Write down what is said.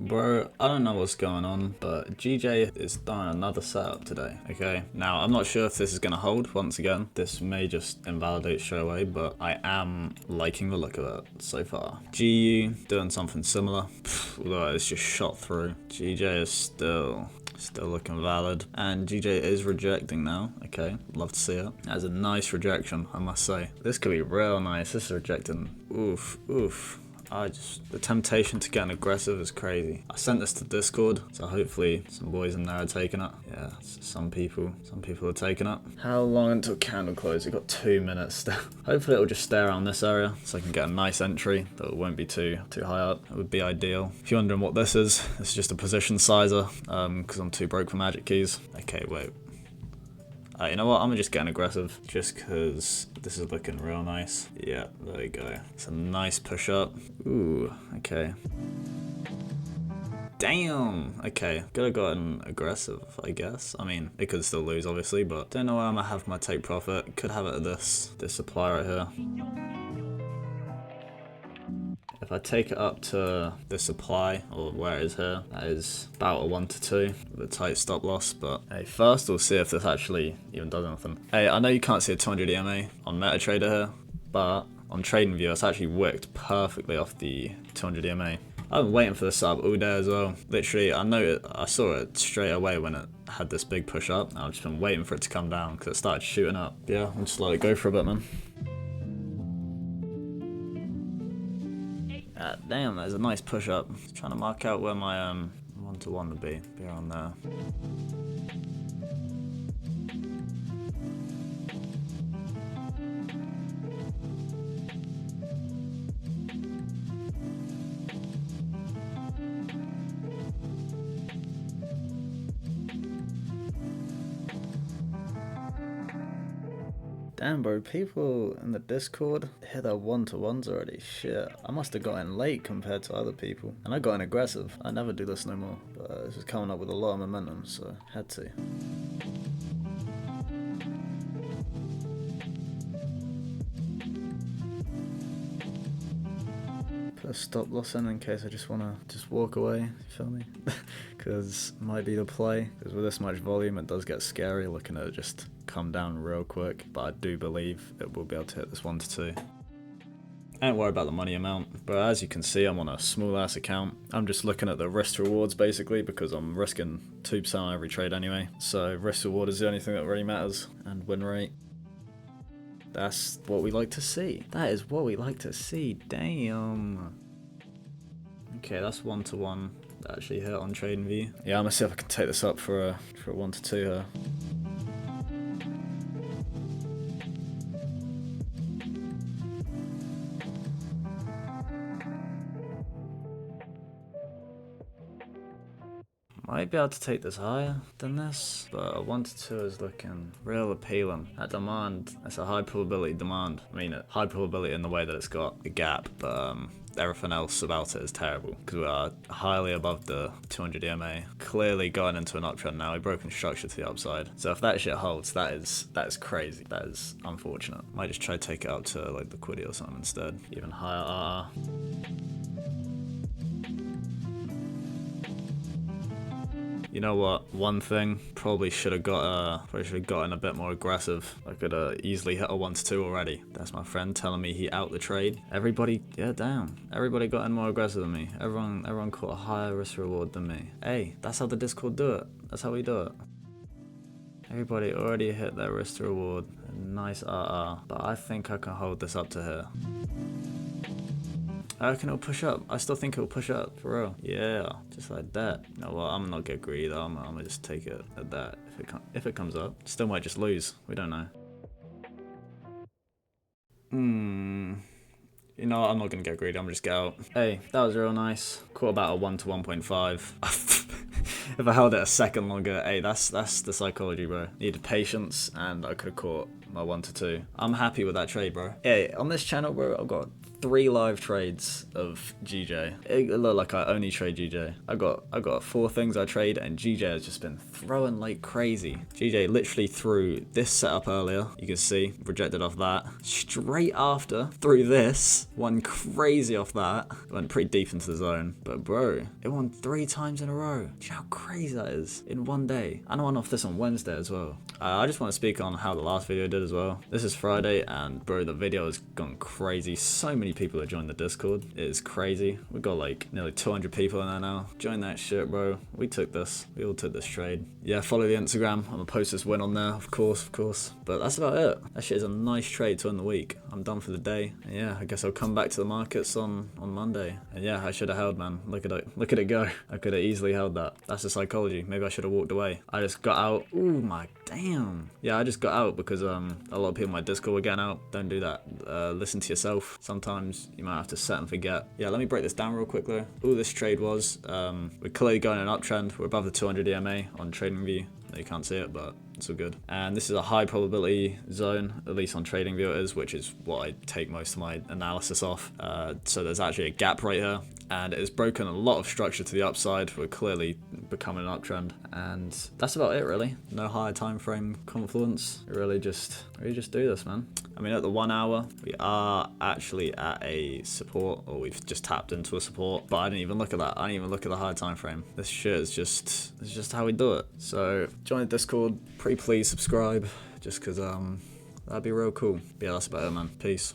Bro, I don't know what's going on, but GJ is doing another setup today, okay? Now, I'm not sure if this is going to hold once again. This may just invalidate straight away, but I am liking the look of it so far. GU doing something similar, although it's just shot through. GJ is still looking valid, and GJ is rejecting now. Okay, love to see it. That's a nice rejection, I must say. This could be real nice. This is rejecting. Oof. The temptation to get aggressive is crazy. I sent this to Discord, so hopefully some boys in there are taking it. Yeah, some people are taking it. How long until candle close? We've got 2 minutes still. Hopefully it'll just stay around this area, so I can get a nice entry that won't be too high up. It would be ideal. If you're wondering what this is just a position sizer, because I'm too broke for magic keys. Okay, wait. You know what, I'm just getting aggressive just because this is looking real nice. Yeah, there we go. It's a nice push up. Ooh, okay. Damn, okay. Could have gotten aggressive, I guess. I mean, it could still lose, obviously, but don't know where I'm gonna have my take profit. Could have it at this supply right here. If I take it up to the supply, or where it is here, that is about a 1 to 2 with a tight stop loss. But hey, first we'll see if this actually even does anything. Hey, I know you can't see a 200 EMA on MetaTrader here, but on TradingView it's actually wicked perfectly off the 200 EMA. I've been waiting for this sub all day as well. Literally, I saw it straight away when it had this big push up. I've just been waiting for it to come down because it started shooting up. Yeah, I'll just let it go for a bit, man. Damn, there's a nice push up. Just trying to mark out where my 1-to-1 would be around there. Damn, bro, people in the Discord hit their 1-to-1s already. Shit, I must have got in late compared to other people. And I got in aggressive. I never do this no more. But this is coming up with a lot of momentum, so had to. Put a stop loss in case I just want to walk away, you feel me? Because might be the play. Because with this much volume, it does get scary looking at it just come down real quick, but I do believe it will be able to hit this 1 to 2. I don't worry about the money amount, but as you can see, I'm on a small ass account. I'm just looking at the risk rewards basically because I'm risking 2% on every trade anyway. So risk reward is the only thing that really matters, and win rate. That's what we like to see. That is what we like to see. Damn. Okay, that's 1-to-1 that actually hit on TradingView. Yeah, I'm gonna see if I can take this up for a 1 to 2 here. Might be able to take this higher than this, but a 1 to 2 is looking real appealing. That demand, that's a high probability demand. I mean, high probability in the way that it's got a gap, but everything else about it is terrible because we are highly above the 200 EMA. Clearly going into an uptrend now. We've broken structure to the upside. So if that shit holds, that is crazy. That is unfortunate. Might just try to take it out to like liquidity or something instead. Even higher RR. You know what? One thing, probably should have gotten a bit more aggressive. I could have easily hit a 1 to 2 already. That's my friend telling me he out the trade. Everybody, yeah, damn. Everybody got in more aggressive than me. Everyone caught a higher risk reward than me. Hey, that's how the Discord do it. That's how we do it. Everybody already hit their risk reward. Nice RR. But I think I can hold this up to here. I reckon it'll push up. I still think it'll push up, for real. Yeah, just like that. You know what, I'm not get greedy though. I'm gonna just take it at that if it comes up. Still might just lose. We don't know. You know what, I'm not gonna get greedy. I'm just get out. Hey, that was real nice. Caught about a 1 to 1.5. If I held it a second longer, hey, that's the psychology, bro. Needed patience, and I could have caught my 1 to 2. I'm happy with that trade, bro. Hey, on this channel, bro, I've got 3 live trades of GJ. It looked like I only trade GJ. I got 4 things I trade, and GJ has just been throwing like crazy. GJ literally threw this setup earlier. You can see, rejected off that. Straight after, threw this. Won crazy off that. Went pretty deep into the zone. But bro, it won 3 times in a row. Do you know how crazy that is? In one day. And I won off this on Wednesday as well. I just want to speak on how the last video did as well. This is Friday, and bro, the video has gone crazy. So many people have joined the Discord. It is crazy. We've got like nearly 200 people in there now. Join that shit, bro. We took this. We all took this trade. Yeah, follow the Instagram. I'm gonna post this win on there, of course. But that's about it. That shit is a nice trade to end the week. I'm done for the day. And yeah, I guess I'll come back to the markets on Monday. And yeah, I should have held, man. Look at it go. I could have easily held that. That's the psychology. Maybe I should have walked away. I just got out. Ooh, my damn. Yeah, I just got out because a lot of people in my Discord were getting out. Don't do that. Listen to yourself. Sometimes you might have to set and forget. Yeah, let me break this down real quick though. All this trade was, we're clearly going in an uptrend. We're above the 200 EMA on TradingView. You can't see it, but it's all good. And this is a high probability zone, at least on TradingView it is, which is what I take most of my analysis off. So there's actually a gap right here, and it has broken a lot of structure to the upside. We're clearly becoming an uptrend, and that's about it really. No higher time frame confluence. We really just do this, man. I mean, at the 1 hour, we are actually at a support, or we've just tapped into a support, but I didn't even look at that. I didn't even look at the higher time frame. This shit is just how we do it. So join the Discord, pretty please subscribe, just because that'd be real cool. But yeah, that's about it, man. Peace.